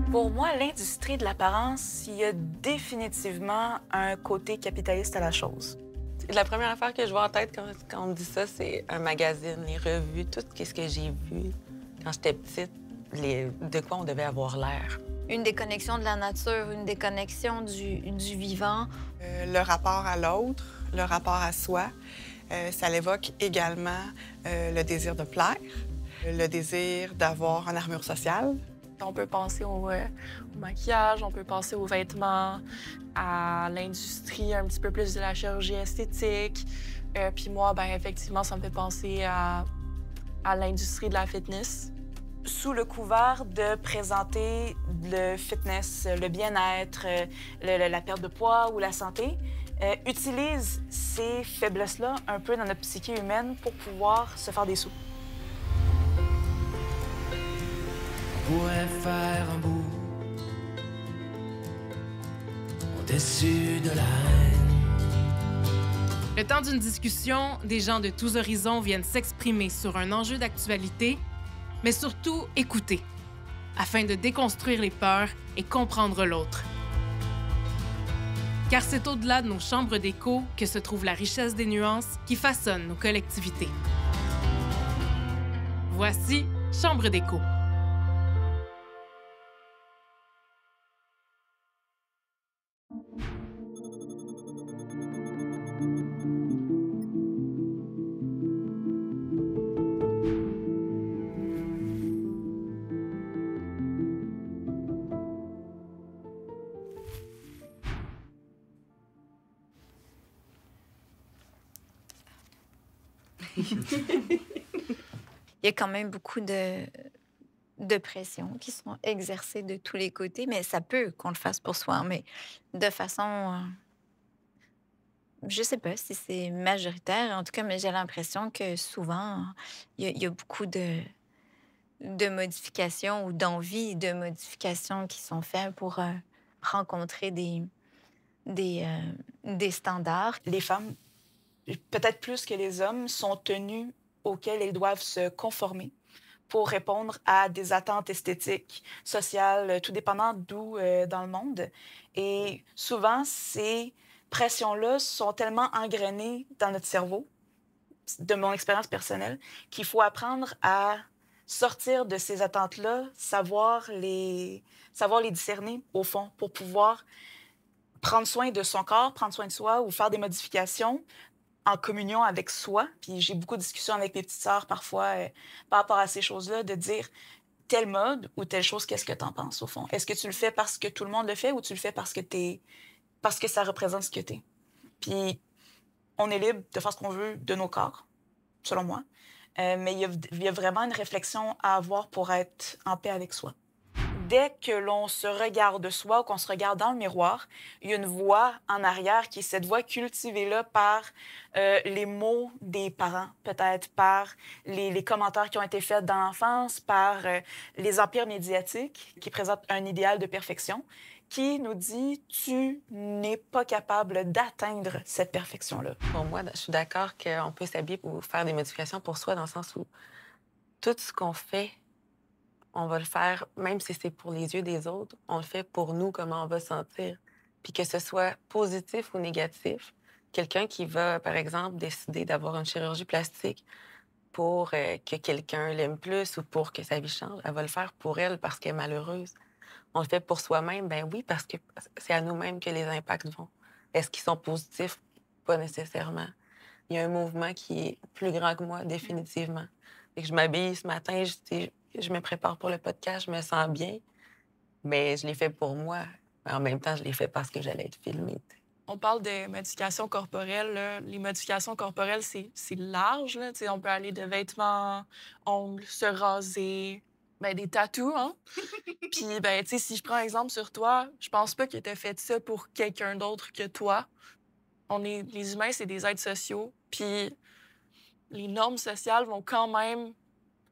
Pour moi, l'industrie de l'apparence, il y a définitivement un côté capitaliste à la chose. La première affaire que je vois en tête quand on me dit ça, c'est un magazine, les revues, tout ce que j'ai vu quand j'étais petite, de quoi on devait avoir l'air. Une déconnexion de la nature, une déconnexion du vivant. Le rapport à l'autre, le rapport à soi, ça l'évoque également le désir de plaire, le désir d'avoir une armure sociale. On peut penser au maquillage, on peut penser aux vêtements, à l'industrie un petit peu plus de la chirurgie esthétique. Puis moi, ben effectivement, ça me fait penser à l'industrie de la fitness. Sous le couvert de présenter le fitness, le bien-être, la perte de poids ou la santé, utilise ces faiblesses-là un peu dans notre psyché humaine pour pouvoir se faire des sous. On pourrait faire un bout au-dessus de la haine. Le temps d'une discussion, des gens de tous horizons viennent s'exprimer sur un enjeu d'actualité, mais surtout écouter, afin de déconstruire les peurs et comprendre l'autre. Car c'est au-delà de nos chambres d'écho que se trouve la richesse des nuances qui façonnent nos collectivités. Voici Chambre d'écho. Il y a quand même beaucoup de pressions qui sont exercées de tous les côtés, mais ça peut qu'on le fasse pour soi, mais de façon, je sais pas si c'est majoritaire, en tout cas, mais j'ai l'impression que souvent, il y a beaucoup de modifications ou d'envie de modifications qui sont faites pour rencontrer des standards. Les femmes, peut-être plus que les hommes, sont tenues auxquelles elles doivent se conformer pour répondre à des attentes esthétiques, sociales, tout dépendant d'où dans le monde. Et souvent, ces pressions-là sont tellement engrainées dans notre cerveau, de mon expérience personnelle, qu'il faut apprendre à sortir de ces attentes-là, savoir les discerner, au fond, pour pouvoir prendre soin de son corps, prendre soin de soi ou faire des modifications en communion avec soi. Puis j'ai beaucoup de discussions avec mes petites sœurs parfois par rapport à ces choses-là, de dire telle mode ou telle chose, qu'est-ce que t'en penses au fond? Est-ce que tu le fais parce que tout le monde le fait ou tu le fais parce que ça représente ce que t'es? Puis on est libre de faire ce qu'on veut de nos corps, selon moi. Mais il y a vraiment une réflexion à avoir pour être en paix avec soi. Dès que l'on se regarde soi ou qu'on se regarde dans le miroir, il y a une voix en arrière qui est cette voix cultivée-là par les mots des parents, peut-être par les commentaires qui ont été faits dans l'enfance, par les empires médiatiques qui présentent un idéal de perfection, qui nous dit « tu n'es pas capable d'atteindre cette perfection-là ». Pour moi, je suis d'accord qu'on peut s'habiller pour faire des modifications pour soi, dans le sens où tout ce qu'on fait, on va le faire, même si c'est pour les yeux des autres, on le fait pour nous, comment on va se sentir. Puis que ce soit positif ou négatif, quelqu'un qui va, par exemple, décider d'avoir une chirurgie plastique pour que quelqu'un l'aime plus ou pour que sa vie change, elle va le faire pour elle parce qu'elle est malheureuse. On le fait pour soi-même, ben oui, parce que c'est à nous-mêmes que les impacts vont. Est-ce qu'ils sont positifs? Pas nécessairement. Il y a un mouvement qui est plus grand que moi, définitivement. Fait que je m'habille ce matin, je me prépare pour le podcast, je me sens bien, mais je l'ai fait pour moi. En même temps, je l'ai fait parce que j'allais être filmée. On parle de modifications corporelles, là. Les modifications corporelles, c'est large, là. Tu sais, on peut aller de vêtements, ongles, se raser, ben, des tatous, hein? Puis, ben, tu sais, si je prends un exemple sur toi, je pense pas que tu as fait ça pour quelqu'un d'autre que toi. Les humains, c'est des êtres sociaux, puis les normes sociales vont quand même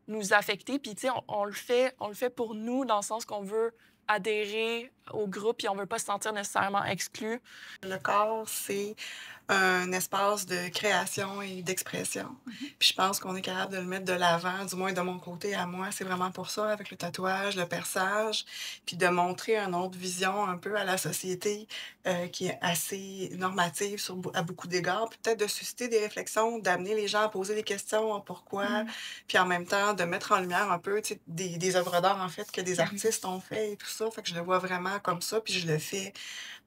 nous affecter. Puis, tu sais, on le fait pour nous dans le sens qu'on veut adhérer au groupe et on veut pas se sentir nécessairement exclu. Le corps, c'est un espace de création et d'expression. Puis je pense qu'on est capable de le mettre de l'avant, du moins de mon côté à moi. C'est vraiment pour ça, avec le tatouage, le perçage, puis de montrer une autre vision un peu à la société qui est assez normative à beaucoup d'égards. Puis peut-être de susciter des réflexions, d'amener les gens à poser des questions, pourquoi, puis en même temps de mettre en lumière un peu des œuvres d'art, en fait, que des artistes ont fait et tout ça. Fait que je le vois vraiment comme ça, puis je le fais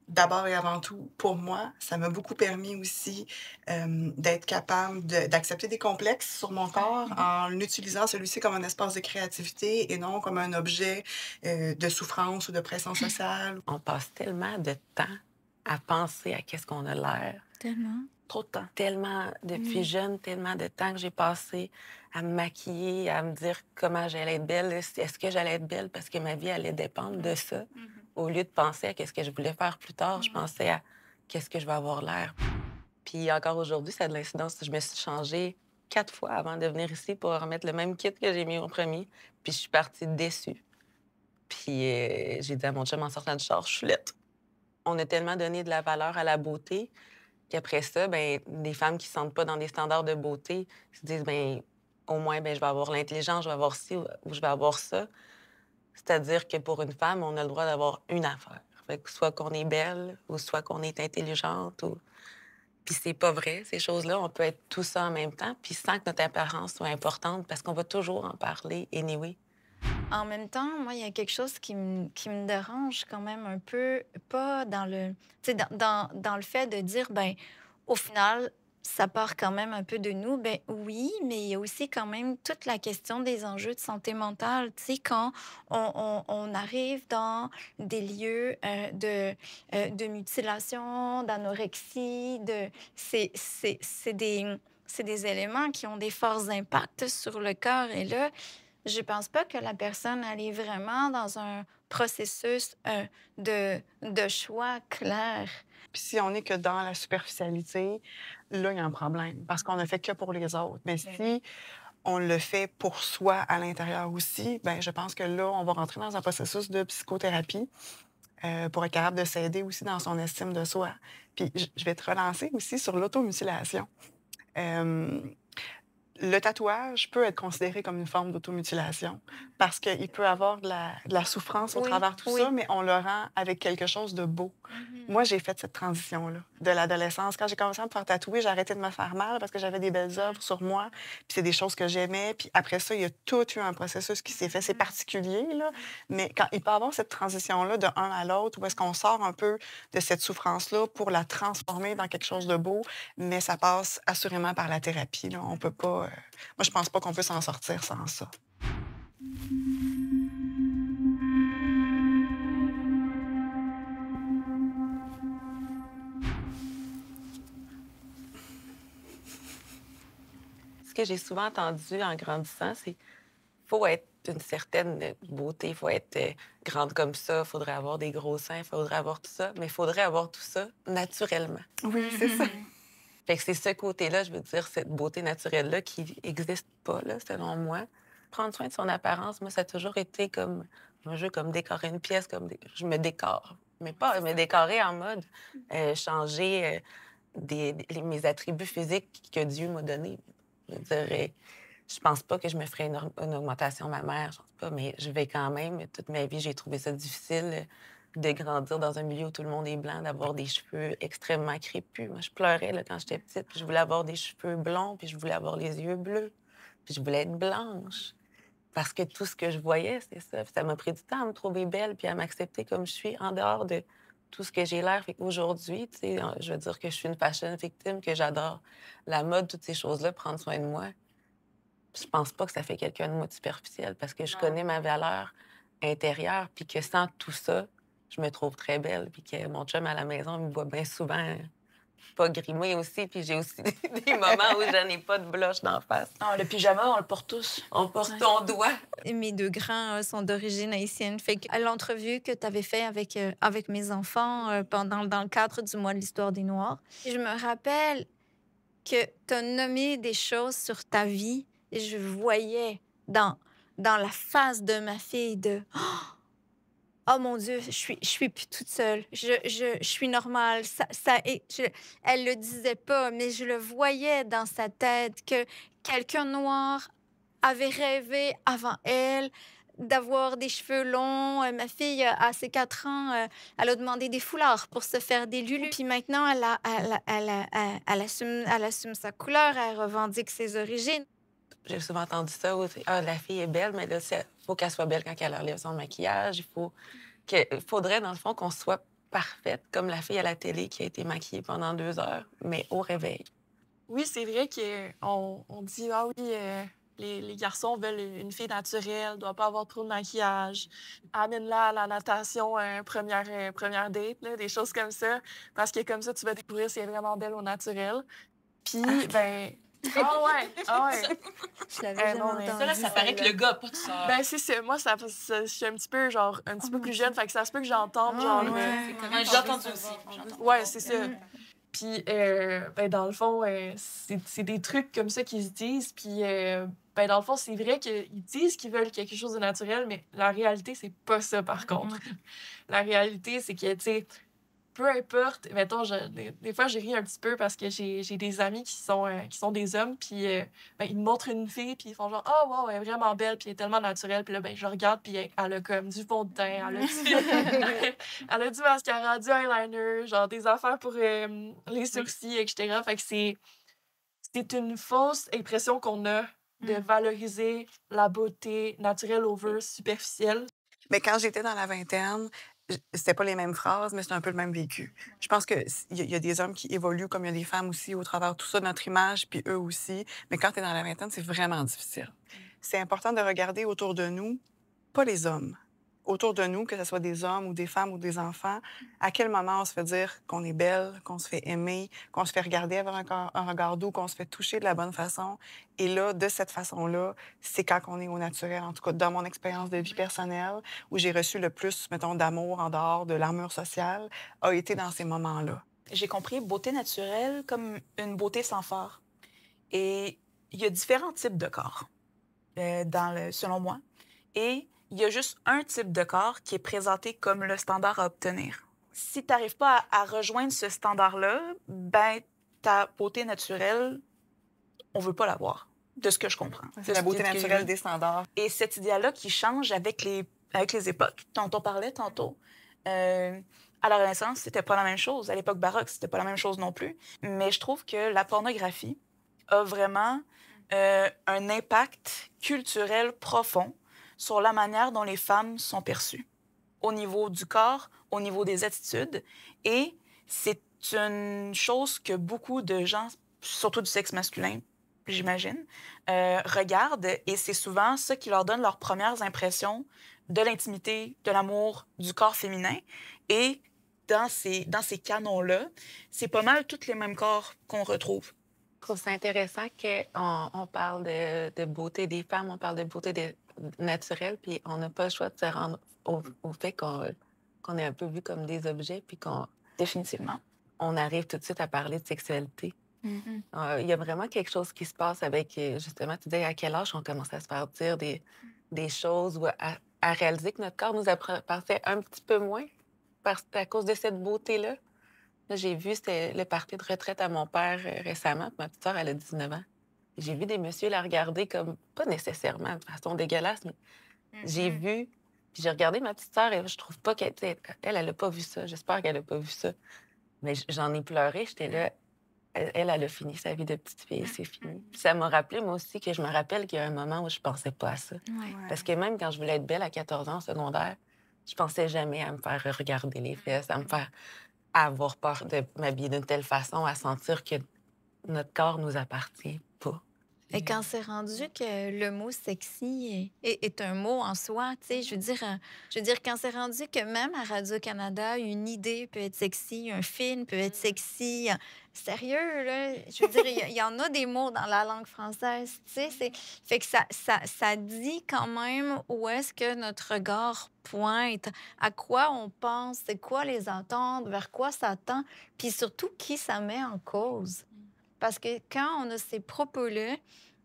d'abord et avant tout, pour moi, ça m'a beaucoup permis aussi d'être capable d'accepter des complexes sur mon corps en utilisant celui-ci comme un espace de créativité et non comme un objet de souffrance ou de pression sociale. On passe tellement de temps à penser à qu'est-ce qu'on a l'air. Tellement. Trop de temps. Tellement, depuis jeune, tellement de temps que j'ai passé à me maquiller, à me dire comment j'allais être belle. Est-ce que j'allais être belle parce que ma vie allait dépendre de ça? Au lieu de penser à qu'est-ce que je voulais faire plus tard, je pensais à qu'est-ce que je vais avoir l'air. Puis encore aujourd'hui, ça a de l'incidence. Je me suis changée 4 fois avant de venir ici pour remettre le même kit que j'ai mis au premier. Puis je suis partie déçue. Puis j'ai dit à mon chum en sortant du char, je suis laide. On a tellement donné de la valeur à la beauté qu'après ça, ben, des femmes qui ne se sentent pas dans des standards de beauté se disent, ben, au moins, ben, je vais avoir l'intelligence, je vais avoir ci ou je vais avoir ça. C'est-à-dire que pour une femme, on a le droit d'avoir une affaire. Fait que soit qu'on est belle ou soit qu'on est intelligente. Puis c'est pas vrai, ces choses-là. On peut être tout ça en même temps, puis sans que notre apparence soit importante, parce qu'on va toujours en parler anyway. En même temps, moi, il y a quelque chose qui me dérange quand même un peu, pas dans le, tu sais, dans le fait de dire, ben, au final, ça part quand même un peu de nous. Ben oui, mais il y a aussi quand même toute la question des enjeux de santé mentale. Tu sais, quand on arrive dans des lieux de mutilation, d'anorexie, c'est des éléments qui ont des forts impacts sur le corps. Et là, je pense pas que la personne elle est vraiment dans un processus de choix clair. Puis si on n'est que dans la superficialité, là, il y a un problème parce qu'on ne fait que pour les autres. Mais si on le fait pour soi à l'intérieur aussi, ben je pense que là, on va rentrer dans un processus de psychothérapie pour être capable de s'aider aussi dans son estime de soi. Puis je vais te relancer aussi sur l'automutilation. Le tatouage peut être considéré comme une forme d'automutilation parce qu'il peut avoir de la souffrance au travers de tout ça, mais on le rend avec quelque chose de beau. Moi, j'ai fait cette transition-là de l'adolescence. Quand j'ai commencé à me faire tatouer, j'ai arrêté de me faire mal parce que j'avais des belles œuvres sur moi, puis c'est des choses que j'aimais. Puis après ça, il y a tout eu un processus qui s'est fait. C'est particulier, là, mais quand il peut y avoir cette transition-là de un à l'autre, où est-ce qu'on sort un peu de cette souffrance-là pour la transformer dans quelque chose de beau, mais ça passe assurément par la thérapie, là. On peut pas... Moi, je pense pas qu'on peut s'en sortir sans ça. Ce que j'ai souvent entendu en grandissant, c'est faut être d'une certaine beauté, il faut être grande comme ça, il faudrait avoir des gros seins, il faudrait avoir tout ça, mais il faudrait avoir tout ça naturellement. Oui, c'est ça. Fait que c'est ce côté-là, je veux dire, cette beauté naturelle-là qui n'existe pas, là, selon moi. Prendre soin de son apparence, moi, ça a toujours été comme un jeu, comme décorer une pièce, je me décore. Mais pas me décorer en mode changer mes attributs physiques que Dieu m'a donnés. Je dirais, je pense pas que je me ferais une augmentation mammaire, je pense pas, mais je vais quand même, toute ma vie, j'ai trouvé ça difficile de grandir dans un milieu où tout le monde est blanc, d'avoir des cheveux extrêmement crépus. Moi, je pleurais là, quand j'étais petite, puis je voulais avoir des cheveux blonds, puis je voulais avoir les yeux bleus, puis je voulais être blanche. Parce que tout ce que je voyais, c'est ça. Puis ça m'a pris du temps à me trouver belle, puis à m'accepter comme je suis, en dehors de tout ce que j'ai l'air. Fait qu'aujourd'hui, tu sais, je veux dire que je suis une fashion victime, que j'adore la mode, toutes ces choses-là, prendre soin de moi. Je pense pas que ça fait quelqu'un de moi de superficiel, parce que je connais ma valeur intérieure, puis que sans tout ça, je me trouve très belle, puis que mon chum à la maison, il me voit bien souvent pas grimer aussi, puis j'ai aussi des moments où je n'ai pas de blush d'en face. Ah, le pyjama, on le porte tous. On porte ton doigt. Mes deux grands sont d'origine haïtienne. Fait que l'entrevue que tu avais fait avec mes enfants dans le cadre du mois de l'histoire des Noirs, je me rappelle que tu as nommé des choses sur ta vie et je voyais dans la face de ma fille de Oh mon Dieu, je suis plus toute seule. Je suis normale. Elle le disait pas, mais je le voyais dans sa tête que quelqu'un de noir avait rêvé avant elle d'avoir des cheveux longs. Ma fille, à ses 4 ans, elle a demandé des foulards pour se faire des lulus. Puis maintenant, elle assume sa couleur, elle revendique ses origines. J'ai souvent entendu ça, où c'est, ah, la fille est belle, mais là, il faut qu'elle soit belle quand elle enlève son maquillage. Il faudrait, dans le fond, qu'on soit parfaite, comme la fille à la télé qui a été maquillée pendant 2 heures, mais au réveil. Oui, c'est vrai qu'on dit, ah oui, les garçons veulent une fille naturelle, doit pas avoir trop de maquillage. Amène-la à la natation, première date, là, des choses comme ça, parce que comme ça, tu vas découvrir si elle est vraiment belle au naturel. Puis, ben... Ah ouais. Je l'avais jamais non, mais entendu. Ça, ça paraît que le gars a pas de sœur. Ben, c'est ça. Moi, je suis un petit peu, un petit peu plus jeune, fait que ça se peut que j'entende, Ouais, j'ai entendu aussi. Ouais, c'est ça. Puis, ben, dans le fond, c'est des trucs comme ça qu'ils se disent. Puis, ben, dans le fond, c'est vrai qu'ils disent qu'ils veulent quelque chose de naturel, mais la réalité, c'est pas ça, par contre. La réalité, c'est que, tu sais, peu importe, mettons, des fois, j'ai ri un petit peu parce que j'ai des amis qui sont des hommes, puis ben, ils me montrent une fille, puis ils font genre, oh, wow, elle est vraiment belle, puis elle est tellement naturelle. Puis là, ben, je regarde, puis elle a comme du fond de teint, elle a du mascara, du eyeliner, genre des affaires pour les sourcils, etc. Fait que c'est une fausse impression qu'on a de valoriser la beauté naturelle over superficielle. Mais quand j'étais dans la vingtaine, c'était pas les mêmes phrases, mais c'est un peu le même vécu. Je pense qu'il y a des hommes qui évoluent comme il y a des femmes aussi au travers de tout ça, notre image, puis eux aussi. Mais quand tu es dans la vingtaine, c'est vraiment difficile. C'est important de regarder autour de nous, pas les hommes, autour de nous, que ce soit des hommes ou des femmes ou des enfants, à quel moment on se fait dire qu'on est belle, qu'on se fait aimer, qu'on se fait regarder avec un regard doux, qu'on se fait toucher de la bonne façon. Et là, de cette façon-là, c'est quand on est au naturel. En tout cas, dans mon expérience de vie personnelle, où j'ai reçu le plus, mettons, d'amour en dehors de l'armure sociale, a été dans ces moments-là. J'ai compris beauté naturelle comme une beauté sans fard. Et il y a différents types de corps, selon moi. Et il y a juste un type de corps qui est présenté comme le standard à obtenir. Si tu n'arrives pas à rejoindre ce standard-là, ben ta beauté naturelle, on veut pas l'avoir, de ce que je comprends. C'est la beauté naturelle des standards. Et cet idéal-là qui change avec les époques, dont on parlait tantôt. À la Renaissance, c'était pas la même chose. À l'époque baroque, c'était pas la même chose non plus. Mais je trouve que la pornographie a vraiment un impact culturel profond sur la manière dont les femmes sont perçues, au niveau du corps, au niveau des attitudes. Et c'est une chose que beaucoup de gens, surtout du sexe masculin, j'imagine, regardent. Et c'est souvent ça qui leur donne leurs premières impressions de l'intimité, de l'amour, du corps féminin. Et dans ces canons-là, c'est pas mal tous les mêmes corps qu'on retrouve. Je trouve ça intéressant qu'on parle de beauté des femmes, on parle de beauté naturelle, puis on n'a pas le choix de se rendre au fait qu'on est un peu vu comme des objets, puis Définitivement. on arrive tout de suite à parler de sexualité. Il y a vraiment quelque chose qui se passe avec, justement, tu disais à quel âge on commence à se faire dire des choses ou à réaliser que notre corps nous appartient un petit peu moins à cause de cette beauté-là. Là, j'ai vu, c'était le party de retraite à mon père récemment. Puis ma petite sœur, elle a 19 ans. J'ai vu des messieurs la regarder comme, pas nécessairement de façon dégueulasse, mais j'ai vu, puis j'ai regardé ma petite sœur et je trouve pas elle a pas vu ça. J'espère qu'elle a pas vu ça. Mais j'en ai pleuré, j'étais là. Elle a fini sa vie de petite fille, c'est fini. Puis ça m'a rappelé, moi aussi, que je me rappelle qu'il y a un moment où je pensais pas à ça. Ouais. Parce que même quand je voulais être belle à 14 ans au secondaire, je pensais jamais à me faire regarder les fesses, à me faire avoir peur de m'habiller d'une telle façon, à sentir que notre corps nous appartient pas. Et quand c'est rendu que le mot sexy est un mot en soi, tu sais, je veux dire, quand c'est rendu que même à Radio-Canada, une idée peut être sexy, un film peut être sexy, sérieux, là, je veux dire, il y en a des mots dans la langue française, tu sais, fait que ça dit quand même où est-ce que notre regard pointe, à quoi on pense, c'est quoi les attentes, vers quoi ça tend, puis surtout qui ça met en cause. Parce que quand on a ces propos-là,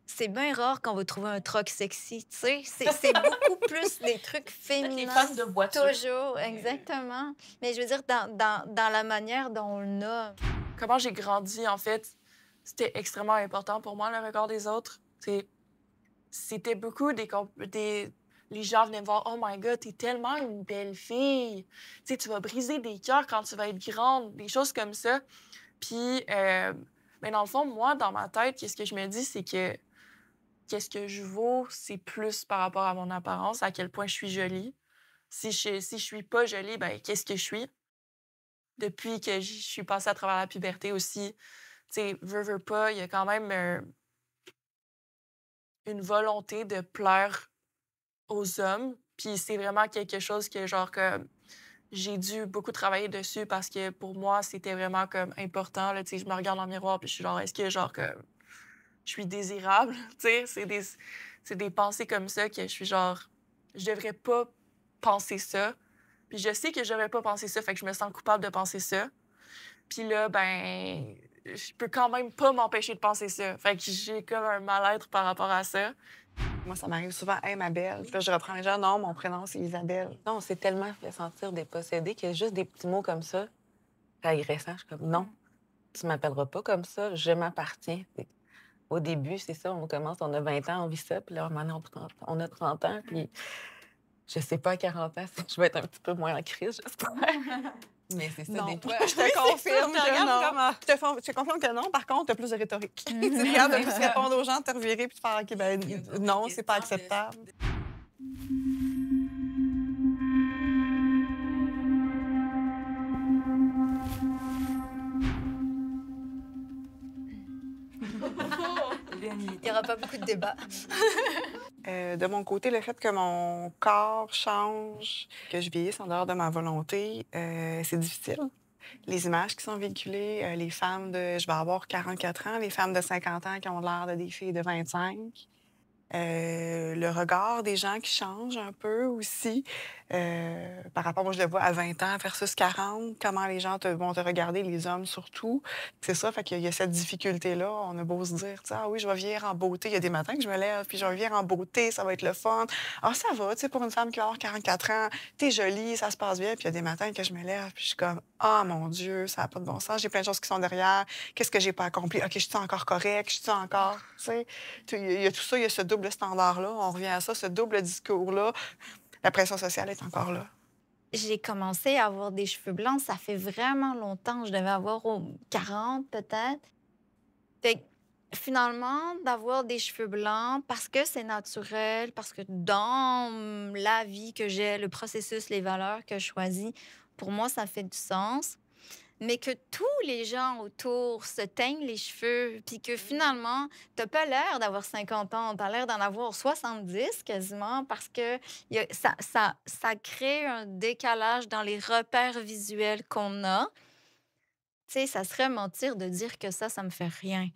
c'est bien rare qu'on va trouver un truck sexy, tu sais. C'est beaucoup plus des trucs Les féminins. fans de voiture. Toujours, exactement. Mais je veux dire, dans la manière dont on le nomme. Comment j'ai grandi, en fait, c'était extrêmement important pour moi, le regard des autres. C'était beaucoup les gens venaient me voir, « Oh my God, t'es tellement une belle fille! Tu sais, tu vas briser des cœurs quand tu vas être grande! » Des choses comme ça. Puis, mais dans le fond, moi, dans ma tête, qu'est-ce que je me dis, c'est que qu'est-ce que je vaux, c'est plus par rapport à mon apparence, à quel point je suis jolie. Si je suis pas jolie, ben qu'est-ce que je suis? Depuis que je suis passée à travers la puberté aussi, tu sais, veux pas, il y a quand même une volonté de plaire aux hommes. Puis c'est vraiment quelque chose que, genre, que j'ai dû beaucoup travailler dessus parce que pour moi, c'était vraiment comme important. Là, tu sais, je me regarde dans le miroir puis je suis genre, est-ce que, genre, que je suis désirable? Tu sais, c'est des pensées comme ça que je suis genre, je devrais pas penser ça. Puis je sais que je devrais pas penser ça, fait que je me sens coupable de penser ça. Puis là, ben, je peux quand même pas m'empêcher de penser ça. Fait que j'ai comme un mal-être par rapport à ça. Moi, ça m'arrive souvent, « Hey, ma belle. » Puis là, je reprends les gens, « Non, mon prénom, c'est Isabelle. Non, on s'est tellement fait sentir dépossédés qu'il y a juste des petits mots comme ça. C'est agressant. Je suis comme, non, tu m'appelleras pas comme ça, je m'appartiens. Au début, c'est ça, on commence, on a 20 ans, on vit ça, puis là, maintenant, on a 30 ans, puis je sais pas, à 40 ans, je vais être un petit peu moins en crise, j'espère. Mais c'est ça, Non, des fois. je te confirme ça, je que regarde non. comment. Je te confirme que non. Par contre, tu as plus de rhétorique. Tu es capable de plus répondre aux gens, de te revirer puis de faire, OK, ben non, c'est pas acceptable. Il n'y aura pas beaucoup de débats. De mon côté, le fait que mon corps change, que je vieillisse en dehors de ma volonté, c'est difficile. Les images qui sont véhiculées, les femmes de... Je vais avoir 44 ans, les femmes de 50 ans qui ont l'air de des filles de 25. Le regard des gens qui change un peu aussi. Par rapport, moi, je le vois à 20 ans versus 40, comment les gens vont te regarder, les hommes surtout. C'est ça, fait qu'il y a cette difficulté-là. On a beau se dire, ah oui, je vais vieillir en beauté. Il y a des matins que je me lève, puis je vais vieillir en beauté, ça va être le fun. Ah, ça va, tu sais, pour une femme qui va avoir 44 ans, t'es jolie, ça se passe bien. Puis il y a des matins que je me lève, puis je suis comme, ah mon Dieu, ça n'a pas de bon sens. J'ai plein de choses qui sont derrière. Qu'est-ce que j'ai pas accompli? OK, je suis encore correct? Je suis encore, tu sais. Il y a tout ça, il y a ce double standard-là. On revient à ça, ce double discours-là. La pression sociale est encore là. J'ai commencé à avoir des cheveux blancs, ça fait vraiment longtemps. Je devais avoir 40 peut-être. Fait que, finalement, d'avoir des cheveux blancs parce que c'est naturel, parce que dans la vie que j'ai, le processus, les valeurs que je choisis, pour moi, ça fait du sens. Mais que tous les gens autour se teignent les cheveux, puis que finalement, t'as pas l'air d'avoir 50 ans, t'as l'air d'en avoir 70 quasiment, parce que ça crée un décalage dans les repères visuels qu'on a. Tu sais, ça serait mentir de dire que ça me fait rien.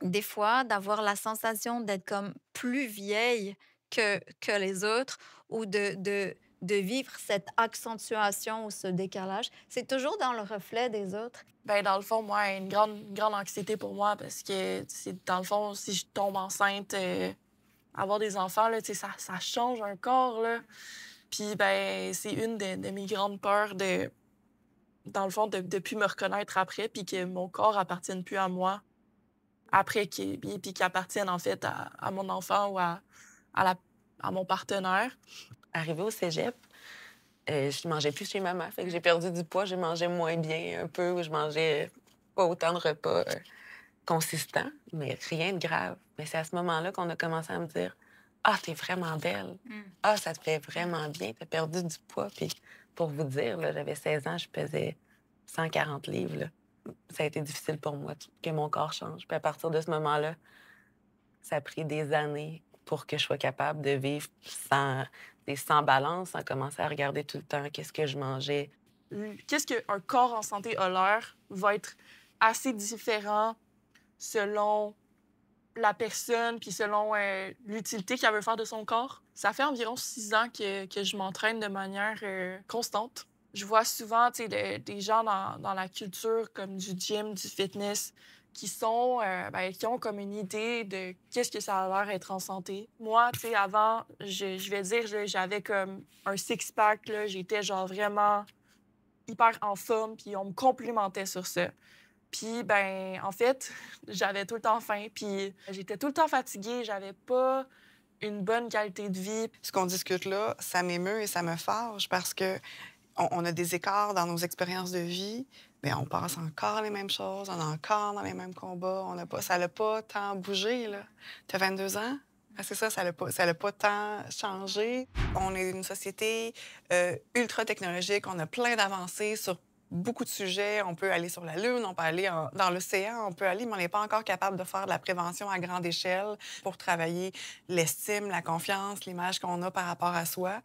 Des fois, d'avoir la sensation d'être comme plus vieille que les autres ou de vivre cette accentuation ou ce décalage, c'est toujours dans le reflet des autres. Ben dans le fond, moi, une grande anxiété pour moi parce que, dans le fond, si je tombe enceinte, avoir des enfants, là, ça change un corps, là. Puis, ben, c'est une de mes grandes peurs dans le fond, de plus me reconnaître après, puis que mon corps appartienne plus à moi après, puis qu'il appartienne, en fait, à mon enfant ou à mon partenaire. Arrivé au cégep, je mangeais plus chez maman, fait que j'ai perdu du poids, j'ai mangé moins bien un peu, je mangeais pas autant de repas consistants, mais rien de grave. Mais c'est à ce moment-là qu'on a commencé à me dire « Ah, t'es vraiment belle. Ah, ça te fait vraiment bien, t'as perdu du poids. » Puis pour vous dire, là, j'avais 16 ans, je pesais 140 livres. Là. Ça a été difficile pour moi que mon corps change. Puis à partir de ce moment-là, ça a pris des années pour que je sois capable de vivre sans balance, sans commencer à regarder tout le temps qu'est-ce que je mangeais. Qu'est-ce qu'un corps en santé a l'air va être assez différent selon la personne puis selon l'utilité qu'elle veut faire de son corps. Ça fait environ 6 ans que je m'entraîne de manière constante. Je vois souvent, tu sais, des gens dans la culture comme du gym, du fitness, qui sont, qui ont comme une idée de qu'est-ce que ça a l'air être en santé. Moi, tu sais, avant, je vais dire, j'avais comme un six-pack, là, j'étais genre vraiment hyper en forme, puis on me complimentait sur ça. Puis, ben, en fait, j'avais tout le temps faim, puis j'étais tout le temps fatiguée, j'avais pas une bonne qualité de vie. Ce qu'on discute là, ça m'émeut et ça me fâche parce que on a des écarts dans nos expériences de vie, mais on passe encore les mêmes choses, on est encore dans les mêmes combats. Ça n'a pas tant bougé, là. Tu as 22 ans? Ah, c'est ça, ça n'a pas tant changé. On est une société ultra technologique, on a plein d'avancées sur beaucoup de sujets. On peut aller sur la Lune, on peut aller dans l'océan, mais on n'est pas encore capable de faire de la prévention à grande échelle pour travailler l'estime, la confiance, l'image qu'on a par rapport à soi.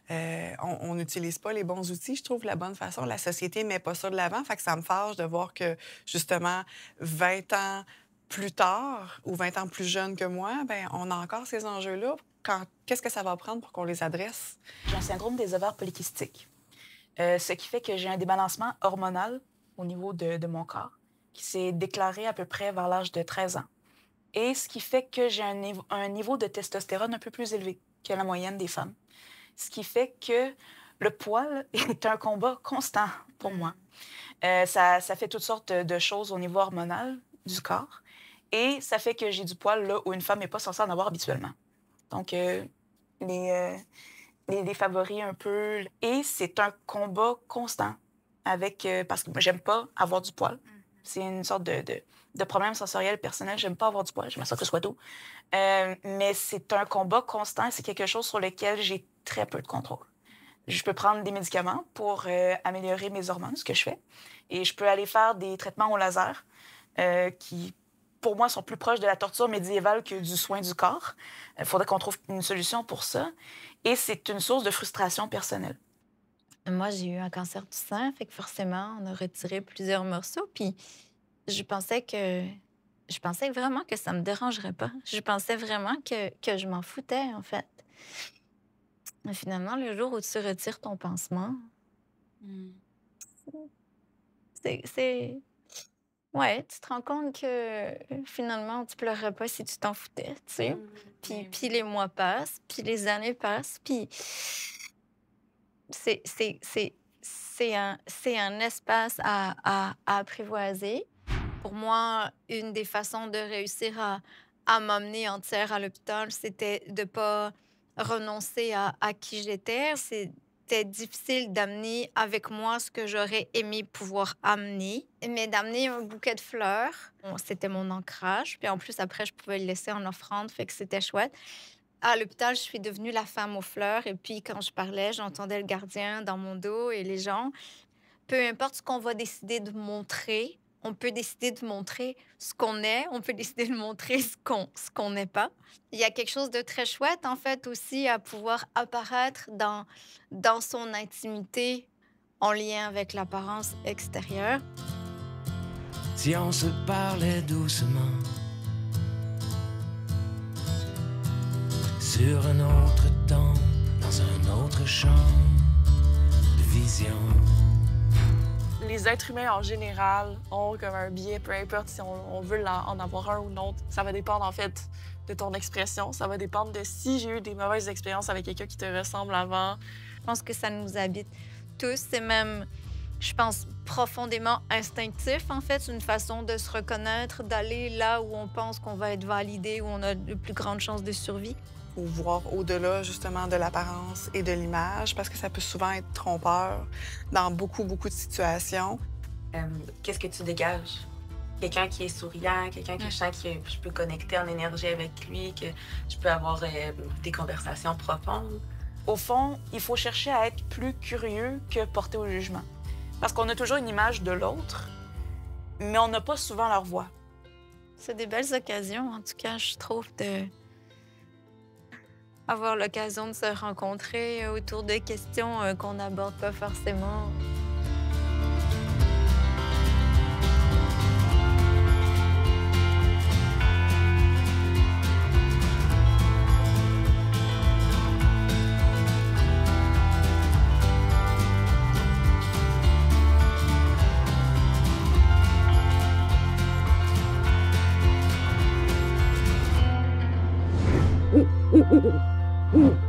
On n'utilise pas les bons outils, je trouve, de la bonne façon. La société ne met pas ça de l'avant, fait que ça me fâche de voir que, justement, 20 ans plus tard ou 20 ans plus jeune que moi, ben on a encore ces enjeux-là. Qu'est-ce que ça va prendre pour qu'on les adresse? J'ai un syndrome des ovaires polykystiques. Ce qui fait que j'ai un débalancement hormonal au niveau de mon corps qui s'est déclaré à peu près vers l'âge de 13 ans. Et ce qui fait que j'ai un niveau de testostérone un peu plus élevé que la moyenne des femmes. Ce qui fait que le poil est un combat constant pour moi. Ça fait toutes sortes de choses au niveau hormonal du corps. Et ça fait que j'ai du poil là où une femme n'est pas censée en avoir habituellement. Donc, les favoris un peu. Et c'est un combat constant avec... parce que moi, j'aime pas avoir du poil. C'est une sorte de problème sensoriel personnel. J'aime pas avoir du poil. J'aime ça que ce soit doux. Mais c'est un combat constant. C'est quelque chose sur lequel j'ai très peu de contrôle. Je peux prendre des médicaments pour améliorer mes hormones, ce que je fais. Et je peux aller faire des traitements au laser qui, pour moi, sont plus proches de la torture médiévale que du soin du corps. Il faudrait qu'on trouve une solution pour ça. Et c'est une source de frustration personnelle. Moi, j'ai eu un cancer du sein, fait que forcément, on a retiré plusieurs morceaux. Puis je pensais vraiment que ça me dérangerait pas. Je pensais vraiment que je m'en foutais, en fait. Mais finalement, le jour où tu retires ton pansement, c'est... Ouais, tu te rends compte que finalement, tu pleurerais pas si tu t'en foutais, tu sais. Puis les mois passent, puis les années passent, puis c'est un espace à apprivoiser. Pour moi, une des façons de réussir à m'emmener entière à l'hôpital, c'était de pas renoncer à qui j'étais. C'était difficile d'amener avec moi ce que j'aurais aimé pouvoir amener, mais d'amener un bouquet de fleurs, c'était mon ancrage. Puis en plus, après, je pouvais le laisser en offrande, fait que c'était chouette. À l'hôpital, je suis devenue la femme aux fleurs. Et puis, quand je parlais, j'entendais le gardien dans mon dos et les gens. Peu importe ce qu'on va décider de montrer, on peut décider de montrer ce qu'on est, on peut décider de montrer ce qu'on n'est pas. Il y a quelque chose de très chouette, en fait, aussi, à pouvoir apparaître dans son intimité en lien avec l'apparence extérieure. Si on se parlait doucement sur un autre temps, dans un autre champ de vision. Les êtres humains, en général, ont comme un biais, peu importe si on veut en avoir un ou l'autre. Ça va dépendre, en fait, de ton expression. Ça va dépendre de si j'ai eu des mauvaises expériences avec quelqu'un qui te ressemble avant. Je pense que ça nous habite tous. C'est même, je pense, profondément instinctif, en fait. C'est une façon de se reconnaître, d'aller là où on pense qu'on va être validé, où on a de plus grandes chances de survie. Ou voir au-delà, justement, de l'apparence et de l'image, parce que ça peut souvent être trompeur dans beaucoup de situations. Qu'est-ce que tu dégages? Quelqu'un qui est souriant, quelqu'un que je sens que je peux connecter en énergie avec lui, que je peux avoir des conversations profondes. Au fond, il faut chercher à être plus curieux que porter au jugement. Parce qu'on a toujours une image de l'autre, mais on n'a pas souvent leur voix. C'est des belles occasions, en tout cas, je trouve, avoir l'occasion de se rencontrer autour de questions qu'on n'aborde pas forcément. Bye.